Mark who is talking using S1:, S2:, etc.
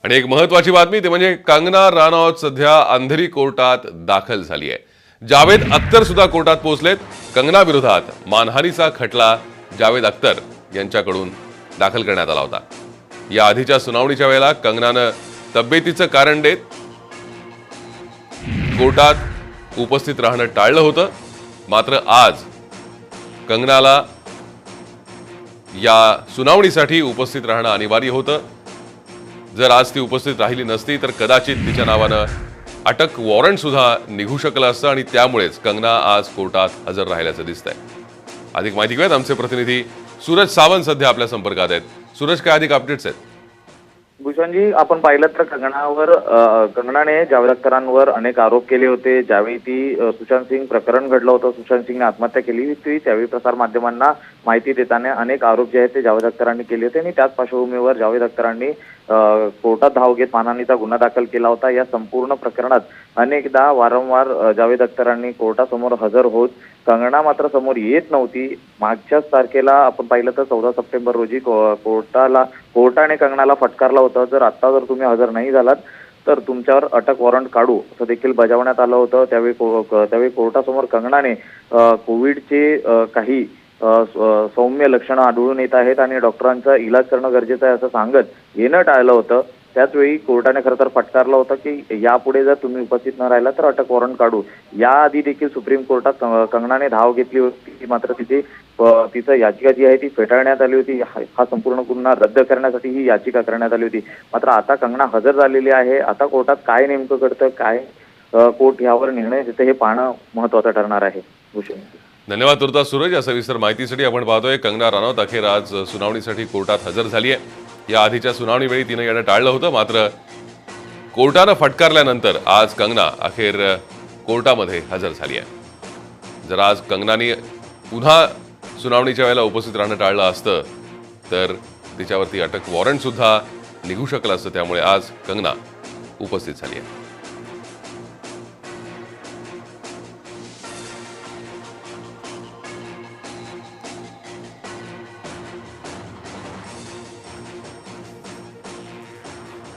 S1: आणि एक महत्वाची बातमी ते म्हणजे कंगना रानौत सध्या अंधेरी कोर्टात दाखल झाली आहे। जावेद अख्तर सुद्धा कोर्टात पोहोचलेत। कंगना विरोधात मानहानीचा खटला जावेद अख्तर यांच्याकडून दाखल करण्यात आला होता। या आधीच्या सुनावणीच्या वेळेला कंगनानं तब्येतीचं कारण देत कोर्टात उपस्थित राहणं टाळलं होतं, मात्र आज कंगनाला या सुनावणीसाठी उपस्थित राहणं अनिवार्य होतं। जर आज ती उपस्थित राहिली नसती तर कदाचित तिच्या नावानं अटक वॉरंट सुद्धा निघू शकलं असतं आणि त्यामुळेच कंगना आज कोर्टात हजर राहिल्याचं दिसतंय। अधिक माहिती घेऊयात, आमचे प्रतिनिधी सूरज सावंत सध्या आपल्या संपर्कात आहेत। सूरज, काय अधिक अपडेट्स आहेत?
S2: भूषणजी, आपण पाहिलं तर कंगनाने जावेद अख्तरांवर अनेक आरोप केले होते। ज्यावेळी ती सुशांत सिंग प्रकरण घडलं होतं, सुशांत सिंगने आत्महत्या केली होती, त्यावेळी प्रसार माध्यमांना माहिती देताना अनेक आरोप जे आहेत ते जावेद अख्तरांनी केले होते आणि त्याच पार्श्वभूमीवर जावेद अख्तरांनी कोर्टात धाव घेत मानहानीचा गुन्हा दाखल केला होता। या संपूर्ण प्रकरणात अनेकदा वारंवार जावेद अख्तरांनी कोर्टासमोर हजर होत कंगना मात्र समोर येत नव्हती। मागच्याच तारखेला आपण पाहिलं तर 14 सप्टेंबर रोजी कोर्टाने कंगनाला फटकारला होता, जर तुम्ही हजर नाही झालात तर तुमच्यावर अटक वॉरंट काढू असं देखील बजावण्यात आलं होतं। त्यावेळी कोर्टासमोर कंगनाने कोविडचे काही सौम्य लक्षणं आढळून येत आहेत आणि डॉक्टरांचा इलाज करणं गरजेचं आहे असं सांगत येणं टाळलं होतं। त्याचवेळी कोर्टाने खरं तर फटकारलं होतं की यापुढे जर तुम्ही उपस्थित न राहिला तर अटक वॉरंट काढू। याआधी देखील सुप्रीम कोर्टात कंगनाने धाव घेतली होती, मात्र तिचं याचिका जी आहे ती फेटाळण्यात आली होती। हा संपूर्ण गुन्हा रद्द करण्यासाठी ही याचिका करण्यात आली होती। मात्र आता कंगना हजर झालेली आहे। आता कोर्टात काय नेमकं घडतं, काय कोर्ट यावर निर्णय देतं हे पाहणं महत्वाचं ठरणार आहे। भूषण,
S1: धन्यवाद तुर्तास सूरज। या सविस्तर माहितीसाठी आपण पाहतोय कंगना रानौत अखेर आज सुनावणीसाठी कोर्टात हजर झाली आहे। या आधीच्या सुनावणीवेळी तिनं येणं टाळलं होतं, मात्र कोर्टानं फटकारल्यानंतर आज कंगना अखेर कोर्टामध्ये हजर झाली आहे। जर आज कंगनाने पुन्हा सुनावणीच्या वेळेला उपस्थित राहणं टाळलं असतं तर तिच्यावरती अटक वॉरंट सुद्धा निघू शकलं असतं, त्यामुळे आज कंगना उपस्थित झाली आहे।